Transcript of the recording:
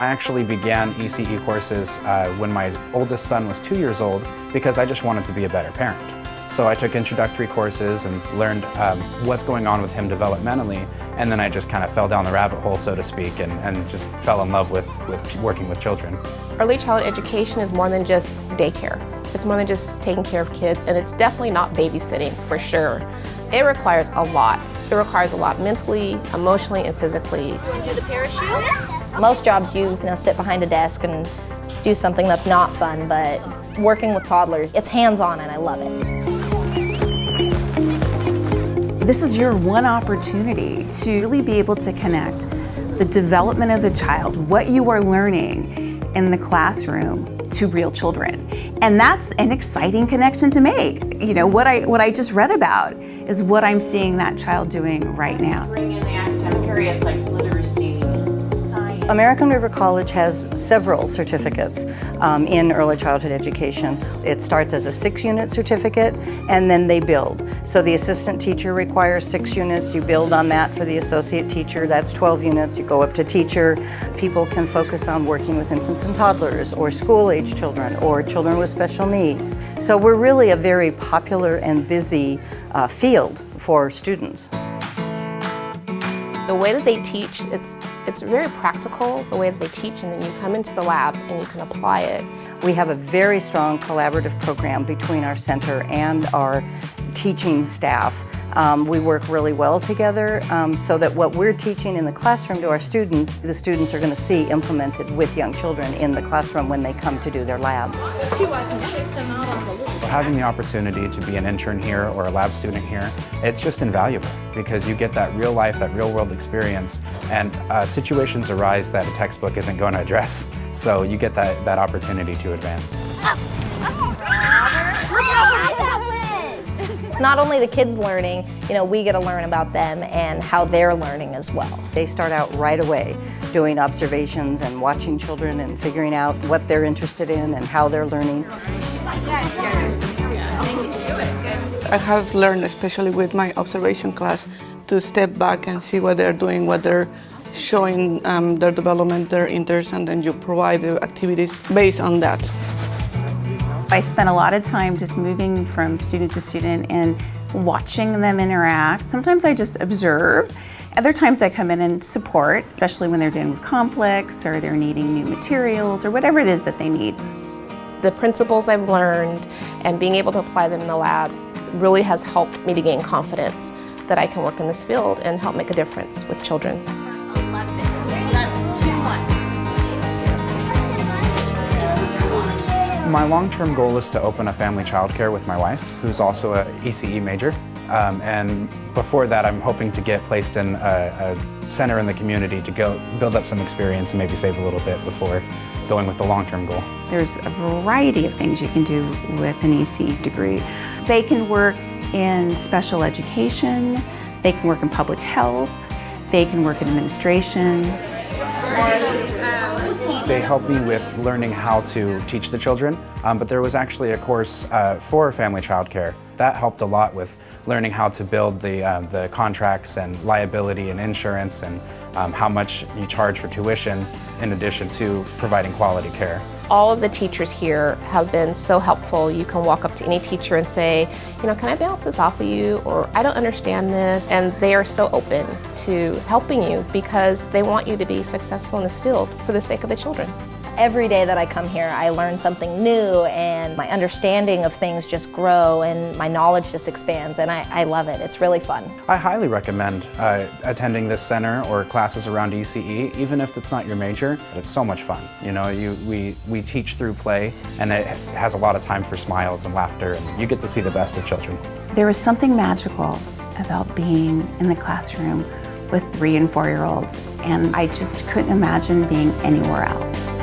I actually began ECE courses when my oldest son was 2 years old because I just wanted to be a better parent. So I took introductory courses and learned what's going on with him developmentally, and then I just kind of fell down the rabbit hole, so to speak, and just fell in love with working with children. Early childhood education is more than just daycare. It's more than just taking care of kids, and it's definitely not babysitting, for sure. It requires a lot. It requires a lot mentally, emotionally, and physically. You want to do the parachute? Most jobs you sit behind a desk and do something that's not fun, but working with toddlers, it's hands-on and I love it. This is your one opportunity to really be able to connect the development of the child, what you are learning in the classroom, to real children. And that's an exciting connection to make. You know, what I just read about is what I'm seeing that child doing right now. Bring in the academic areas like literacy, science. American River College has several certificates in early childhood education. It starts as a 6-unit certificate and then they build. So the assistant teacher requires 6 units, you build on that for the associate teacher, that's 12 units, you go up to teacher. People can focus on working with infants and toddlers or school-age children or children with special needs. So we're really a very popular and busy field for students. The way that they teach, it's very practical, the way that they teach, and then you come into the lab and you can apply it. We have a very strong collaborative program between our center and our teaching staff. We work really well together so that what we're teaching in the classroom to our students, the students are going to see implemented with young children in the classroom when they come to do their lab. Having the opportunity to be an intern here or a lab student here, it's just invaluable because you get that real life, that real world experience, and situations arise that a textbook isn't going to address. So you get that opportunity to advance. It's not only the kids learning, we get to learn about them and how they're learning as well. They start out right away doing observations and watching children and figuring out what they're interested in and how they're learning. I have learned, especially with my observation class, to step back and see what they're doing, what they're showing, their development, their interests, and then you provide the activities based on that. I spent a lot of time just moving from student to student and watching them interact. Sometimes I just observe. Other times I come in and support, especially when they're dealing with conflicts or they're needing new materials or whatever it is that they need. The principles I've learned and being able to apply them in the lab really has helped me to gain confidence that I can work in this field and help make a difference with children. My long-term goal is to open a family childcare with my wife, who's also an ECE major. And before that, I'm hoping to get placed in a center in the community to go build up some experience and maybe save a little bit before going with the long-term goal. There's a variety of things you can do with an ECE degree. They can work in special education, they can work in public health, they can work in administration. They helped me with learning how to teach the children, but there was actually a course for family childcare. That helped a lot with learning how to build the contracts and liability and insurance and how much you charge for tuition in addition to providing quality care. All of the teachers here have been so helpful. You can walk up to any teacher and say, can I bounce this off of you? Or I don't understand this. And they are so open to helping you because they want you to be successful in this field for the sake of the children. Every day that I come here, I learn something new and my understanding of things just grow and my knowledge just expands, and I love it. It's really fun. I highly recommend attending this center or classes around ECE, even if it's not your major. It's so much fun. We teach through play, and it has a lot of time for smiles and laughter, and you get to see the best of children. There is something magical about being in the classroom with 3- and 4-year-olds, and I just couldn't imagine being anywhere else.